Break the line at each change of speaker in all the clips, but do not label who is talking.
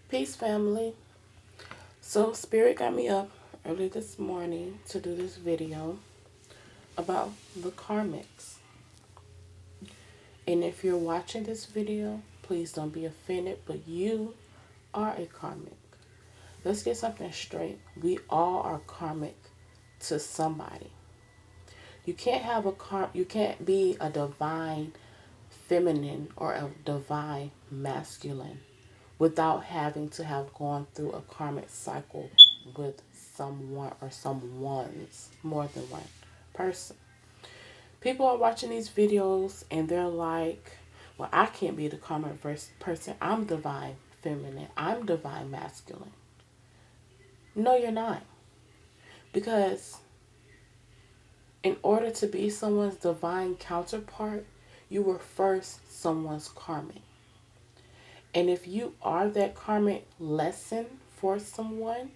Peace, family. So, Spirit got me up early this morning to do this video about the karmics. And if you're watching this video, please don't be offended, but you are a karmic. Let's get something straight. We all are karmic to somebody. You can't be a divine feminine or a divine masculine without having to have gone through a karmic cycle with someone or someone's, more than one person. People are watching these videos and they're like, well, I can't be the karmic person. I'm divine feminine. I'm divine masculine. No, you're not. Because in order to be someone's divine counterpart, you were first someone's karmic. And if you are that karmic lesson for someone,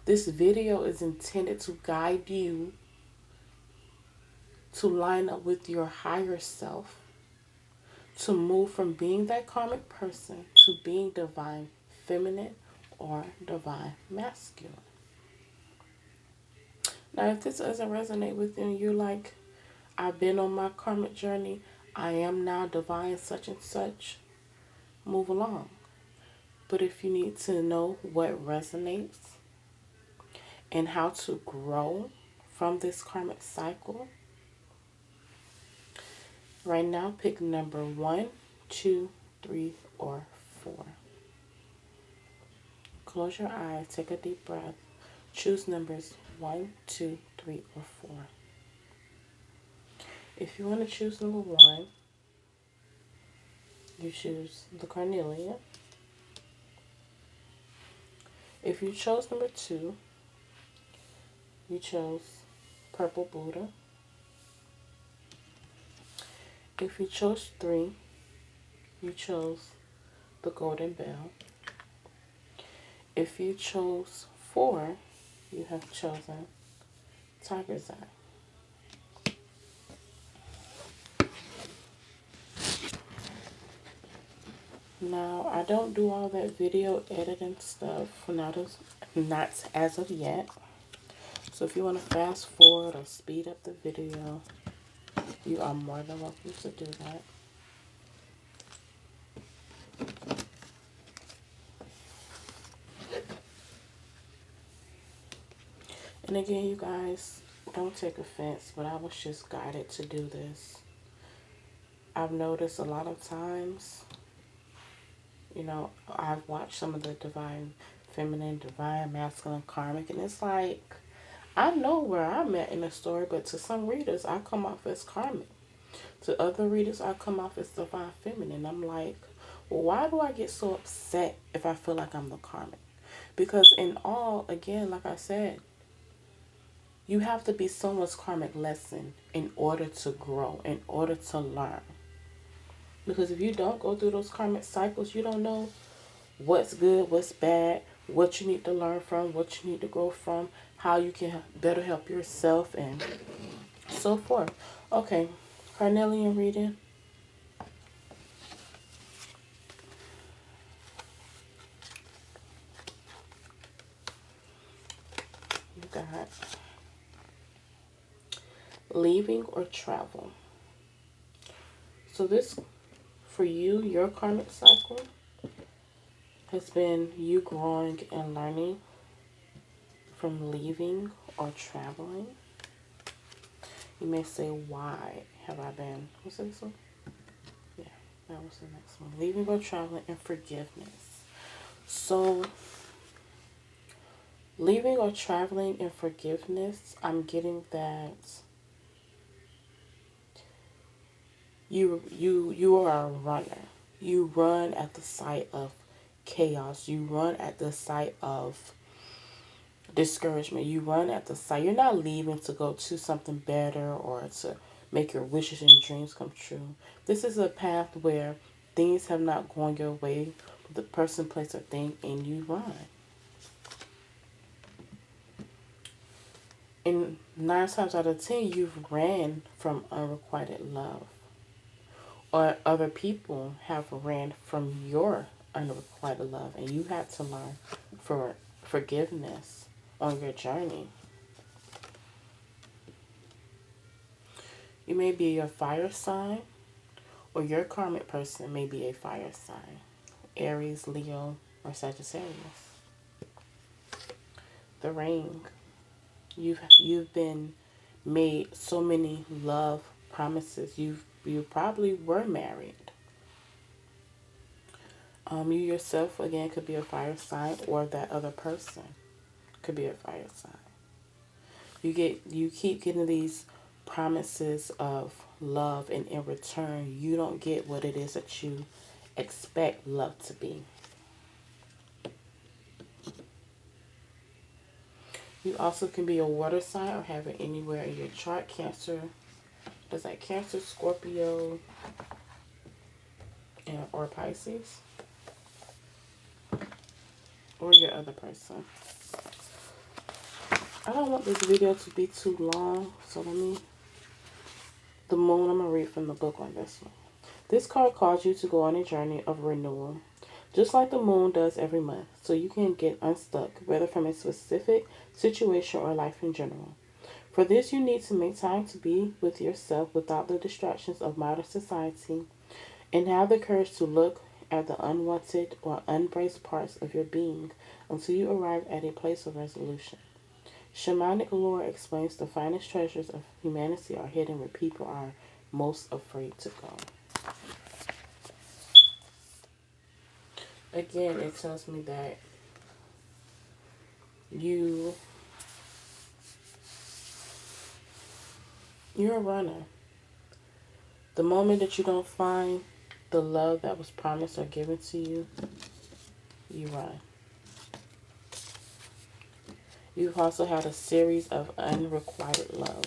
this video is intended to guide you to line up with your higher self, to move from being that karmic person to being divine feminine or divine masculine. Now, if this doesn't resonate with you, you're like, I've been on my karmic journey, I am now divine such and such, move along. But if you need to know what resonates and how to grow from this karmic cycle, right now pick number 1, 2, 3, or 4. Close your eyes, take a deep breath, choose numbers 1, 2, 3, or 4. If you want to choose number 1, you choose the carnelian. If you chose number 2, you chose purple Buddha. If you chose 3, you chose the golden bell. If you chose 4, you have chosen tiger's eye. Now, I don't do all that video editing stuff, not as of yet. So if you want to fast forward or speed up the video, you are more than welcome to do that. And again, you guys, don't take offense, but I was just guided to do this. I've noticed a lot of times, I've watched some of the divine feminine, divine masculine, karmic, and it's like, I know where I'm at in the story, but to some readers, I come off as karmic. To other readers, I come off as divine feminine. I'm like, well, why do I get so upset if I feel like I'm the karmic? Because in all, again, like I said, you have to be someone's karmic lesson in order to grow, in order to learn. Because if you don't go through those karmic cycles, you don't know what's good, what's bad, what you need to learn from, what you need to grow from, how you can better help yourself, and so forth. Okay, carnelian reading. You got leaving or travel. So this, for you, your karmic cycle has been you growing and learning from leaving or traveling. You may say, why have I been, what's this one? Yeah, that was the next one. Leaving or traveling and forgiveness. So, leaving or traveling and forgiveness, I'm getting that you are a runner. You run at the sight of chaos. You run at the sight of discouragement. You run at the sight. You're not leaving to go to something better or to make your wishes and dreams come true. This is a path where things have not gone your way. The person, place, or thing, and you run. And 9 times out of 10, you've ran from unrequited love. Or other people have ran from your unrequited love, and you had to learn for forgiveness on your journey. You may be a fire sign, or your karmic person may be a fire sign. Aries, Leo, or Sagittarius. The ring. You've been made so many love promises. You probably were married. You yourself again could be a fire sign, or that other person could be a fire sign. You keep getting these promises of love, and in return you don't get what it is that you expect love to be. You also can be a water sign or have it anywhere in your chart. Cancer, does that Cancer, Scorpio, and or Pisces, or your other person. I don't want this video to be too long, so let me. The Moon, I'm going to read from the book on this one. This card calls you to go on a journey of renewal, just like the moon does every month, so you can get unstuck, whether from a specific situation or life in general. For this, you need to make time to be with yourself without the distractions of modern society, and have the courage to look at the unwanted or unbraced parts of your being until you arrive at a place of resolution. Shamanic lore explains the finest treasures of humanity are hidden where people are most afraid to go. Again, it tells me that you you're a runner. The moment that you don't find the love that was promised or given to you, you run. You've also had a series of unrequited love.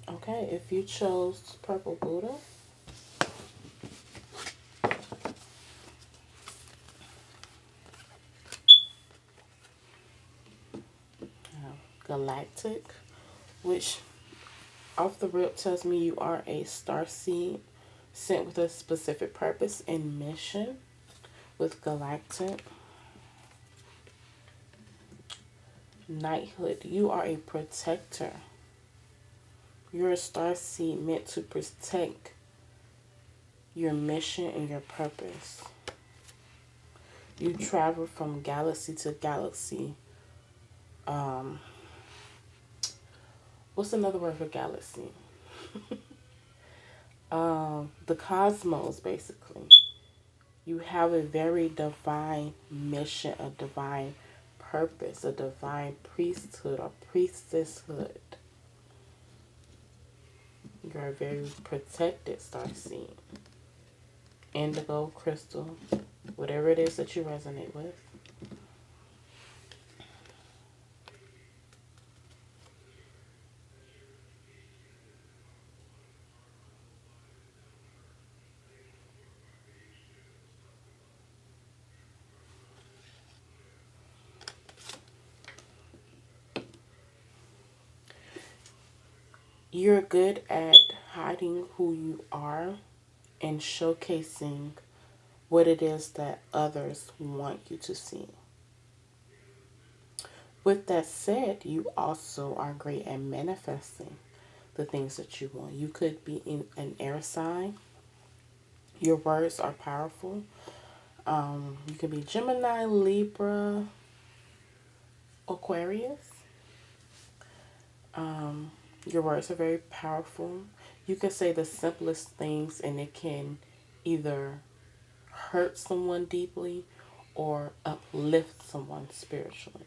Okay, if you chose Purple Buddha, Galactic, which off the rip tells me you are a star seed sent with a specific purpose and mission. With Galactic, Knighthood, you are a protector. You're a star seed meant to protect your mission and your purpose. You travel from galaxy to galaxy. Um, what's another word for galaxy? The cosmos, basically. You have a very divine mission, a divine purpose, a divine priesthood or priestesshood. You're a very protected starseed. Indigo, crystal, whatever it is that you resonate with. You're good at hiding who you are and showcasing what it is that others want you to see. With that said, you also are great at manifesting the things that you want. You could be in an air sign. Your words are powerful. You can be Gemini, Libra, Aquarius. Your words are very powerful. You can say the simplest things and it can either hurt someone deeply or uplift someone spiritually.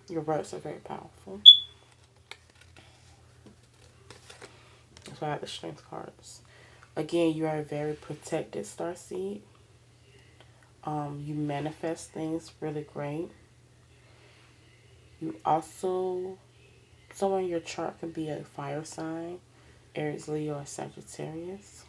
Your words are very powerful. That's why I have the strength cards. Again, you are a very protected starseed. You manifest things really great. You also, someone in your chart could be a fire sign, Aries, Leo, or Sagittarius.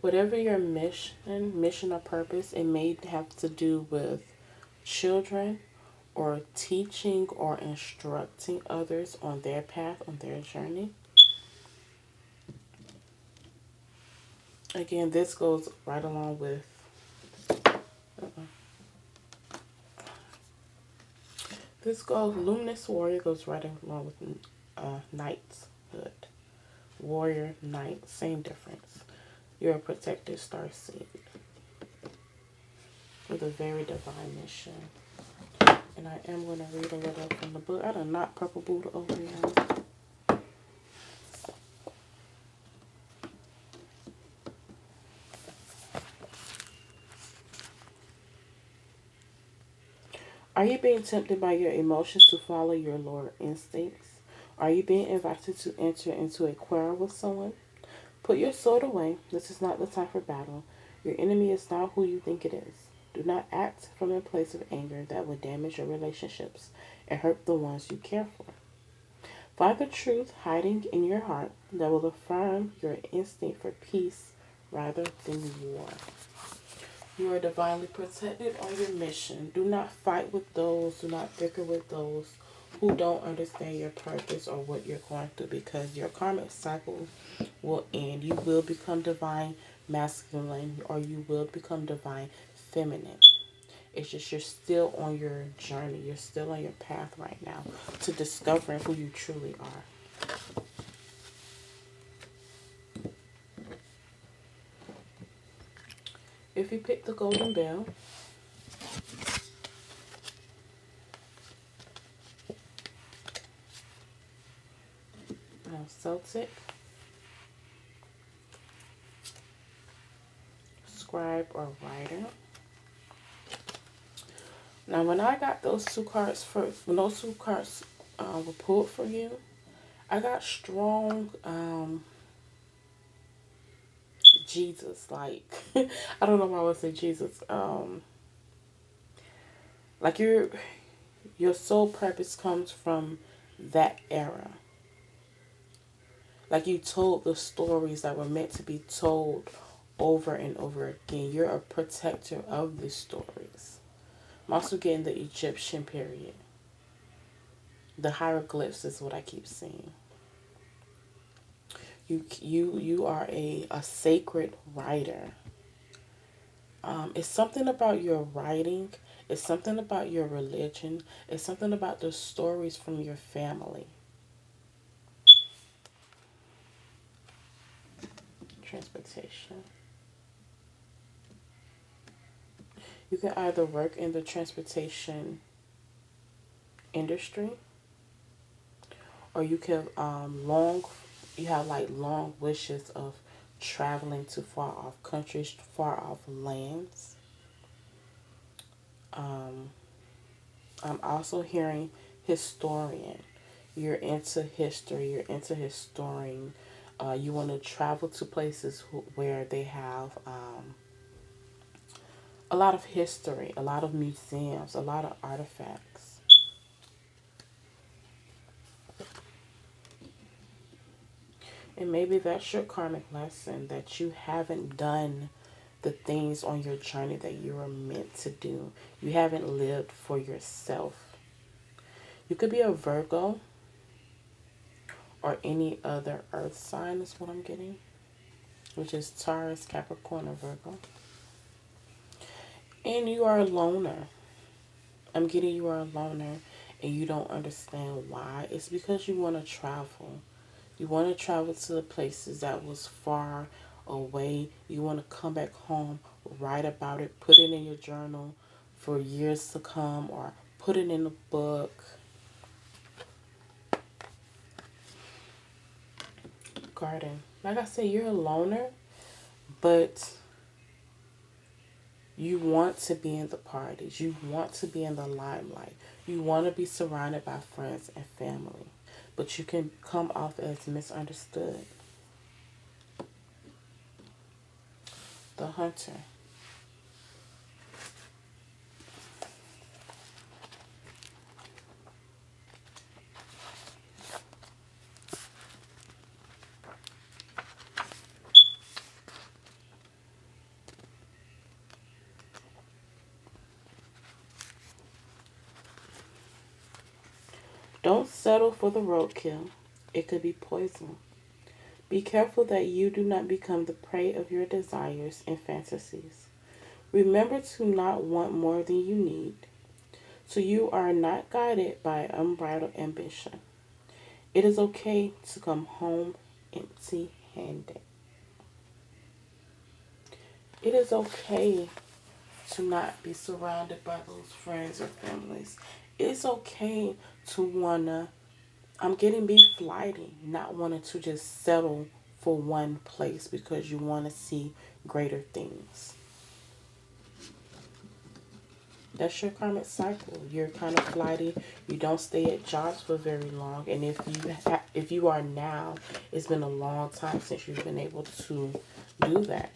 Whatever your mission or purpose, it may have to do with children or teaching or instructing others on their path, on their journey. Again, this goes right along with Luminous Warrior goes right along with Knighthood. Warrior, Knight, same difference. You're a protected star seed with a very divine mission. And I am going to read a little from the book. I done knocked Purple Buddha over here. Are you being tempted by your emotions to follow your lower instincts? Are you being invited to enter into a quarrel with someone? Put your sword away. This is not the time for battle. Your enemy is not who you think it is. Do not act from a place of anger that will damage your relationships and hurt the ones you care for. Find the truth hiding in your heart that will affirm your instinct for peace rather than war. You are divinely protected on your mission. Do not fight with those, do not bicker with those who don't understand your purpose or what you're going through, because your karmic cycle will end. You will become divine masculine or you will become divine feminine. It's just you're still on your journey. You're still on your path right now to discovering who you truly are. If you pick the golden bell, Celtic, scribe, or writer. Now, when I got those two cards first, when those two cards were pulled for you, I got strong Jesus, like I don't know why I would say Jesus. Like your soul purpose comes from that era. Like you told the stories that were meant to be told over and over again. You're a protector of the stories. I'm also getting the Egyptian period. The hieroglyphs is what I keep seeing. You are a sacred writer. It's something about your writing. It's something about your religion. It's something about the stories from your family. Transportation. You can either work in the transportation industry, or you can you have like long wishes of traveling to far off countries, far off lands. Um, I'm also hearing historian. You're into history. You're into historian. You want to travel to places where they have a lot of history, a lot of museums, a lot of artifacts. And maybe that's your karmic lesson, that you haven't done the things on your journey that you were meant to do. You haven't lived for yourself. You could be a Virgo or any other earth sign, is what I'm getting, which is Taurus, Capricorn, or Virgo. And you are a loner. I'm getting you are a loner and you don't understand why. It's because you want to travel. You want to travel to the places that was far away. You want to come back home, write about it, put it in your journal for years to come, or put it in a book. Garden. Like I said, you're a loner, but you want to be in the parties. You want to be in the limelight. You want to be surrounded by friends and family. But you can come off as misunderstood. The hunter. Don't settle for the roadkill. It could be poison. Be careful that you do not become the prey of your desires and fantasies. Remember to not want more than you need, so you are not guided by unbridled ambition. It is okay to come home empty handed. It is okay to not be surrounded by those friends or families. It's okay to wanna, I'm getting be flighty, not wanting to just settle for one place because you want to see greater things. That's your karmic cycle. You're kind of flighty. You don't stay at jobs for very long, and if you are now, it's been a long time since you've been able to do that.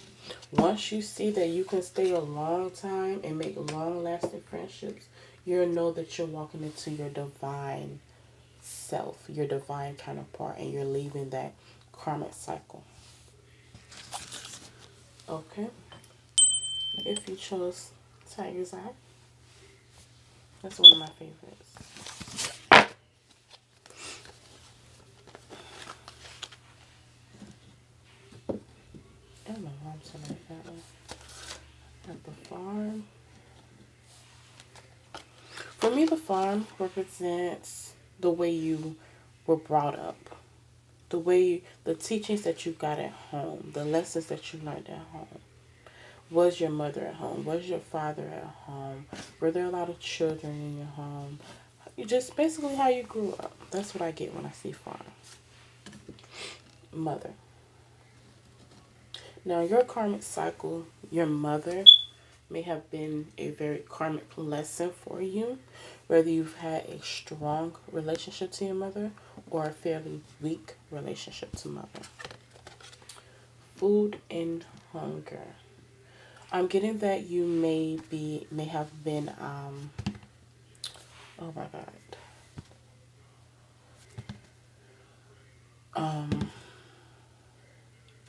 Once you see that you can stay a long time and make long-lasting friendships, you'll know that you're walking into your divine self, your divine counterpart, and you're leaving that karmic cycle. Okay? If you chose Tiger's Eye, that's one of my favorites. I don't know why I'm saying like that one. At the farm. For me, the farm represents the way you were brought up, the teachings that you got at home, the lessons that you learned at home. Was your mother at home? Was your father at home? Were there a lot of children in your home? You just basically how you grew up. That's what I get when I see farm. Mother. Now, your karmic cycle, your mother may have been a very karmic lesson for you, whether you've had a strong relationship to your mother or a fairly weak relationship to mother. Food and hunger. I'm getting that you may have been oh my god. Um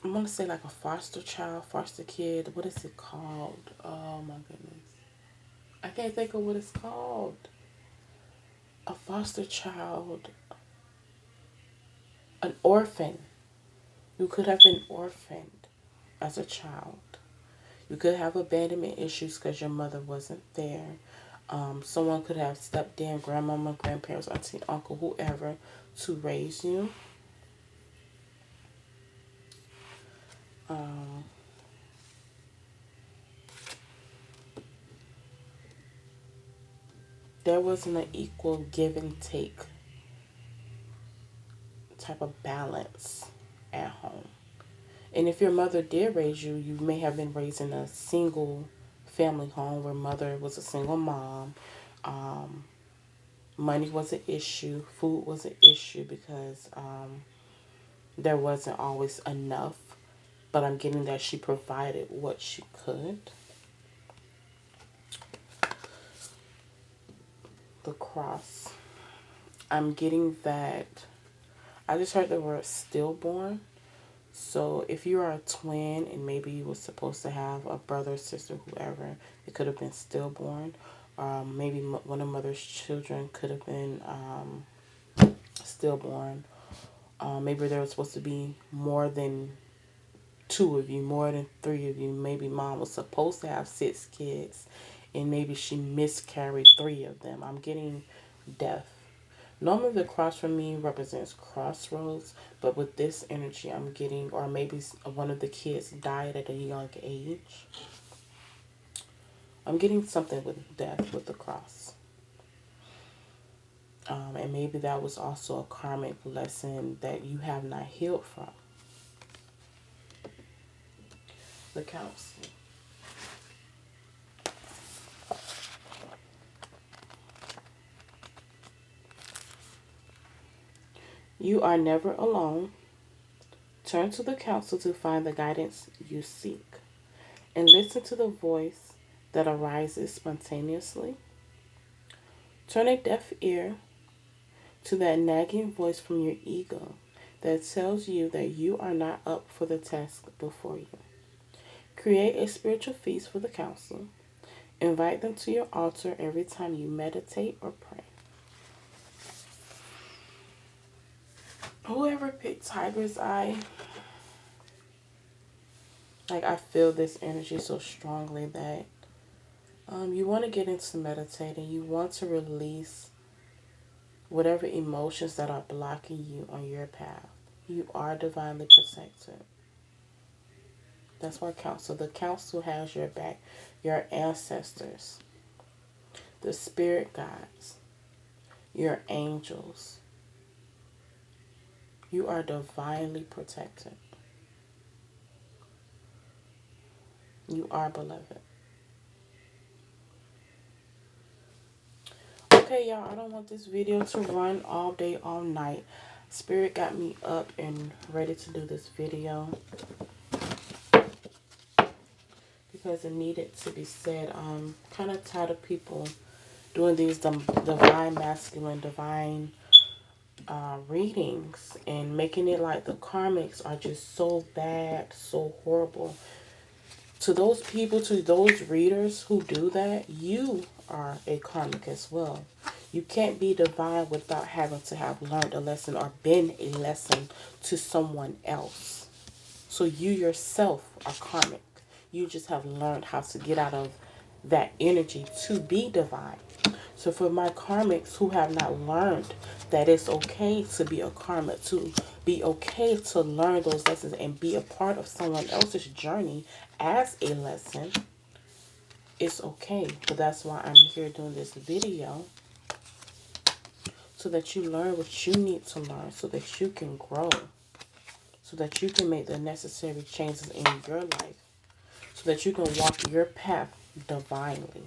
I'm gonna say like a foster child, foster kid. What is it called? Oh my goodness. I can't think of what it's called. A foster child, an orphan. You could have been orphaned as a child. You could have abandonment issues because your mother wasn't there. Someone could have stepped in, grandmama, grandparents, auntie, uncle, whoever, to raise you. Um, there wasn't an equal give and take type of balance at home. And if your mother did raise you, you may have been raised in a single family home where mother was a single mom. Um, Money was an issue, food was an issue because there wasn't always enough. But I'm getting that she provided what she could. The cross. I'm getting that. I just heard the word stillborn. So if you are a twin and maybe you were supposed to have a brother, sister, whoever, it could have been stillborn. Maybe one of mother's children could have been stillborn. Maybe there was supposed to be more than two of you, more than three of you. Maybe mom was supposed to have six kids and maybe she miscarried three of them. I'm getting death. Normally, the cross for me represents crossroads, but with this energy, I'm getting, or maybe one of the kids died at a young age. I'm getting something with death with the cross. And maybe that was also a karmic lesson that you have not healed from. The council. You are never alone. Turn to the council to find the guidance you seek. And listen to the voice that arises spontaneously. Turn a deaf ear to that nagging voice from your ego that tells you that you are not up for the task before you. Create a spiritual feast for the council. Invite them to your altar every time you meditate or pray. Whoever picked Tiger's Eye, like I feel this energy so strongly that you want to get into meditating. You want to release whatever emotions that are blocking you on your path. You are divinely protected. That's why the council has your back, your ancestors, the spirit guides, your angels. You are divinely protected. You are beloved. Okay, y'all, I don't want this video to run all day, all night. Spirit got me up and ready to do this video because it needed to be said. I'm kind of tired of people doing these divine masculine, divine readings and making it like the karmics are just so bad, so horrible. To those people, to those readers who do that, you are a karmic as well. You can't be divine without having to have learned a lesson or been a lesson to someone else. So you yourself are karmic. You just have learned how to get out of that energy to be divine. So for my karmics who have not learned that it's okay to be a karmic, to be okay to learn those lessons and be a part of someone else's journey as a lesson, it's okay. But that's why I'm here doing this video, so that you learn what you need to learn, so that you can grow, so that you can make the necessary changes in your life, so that you can walk your path divinely.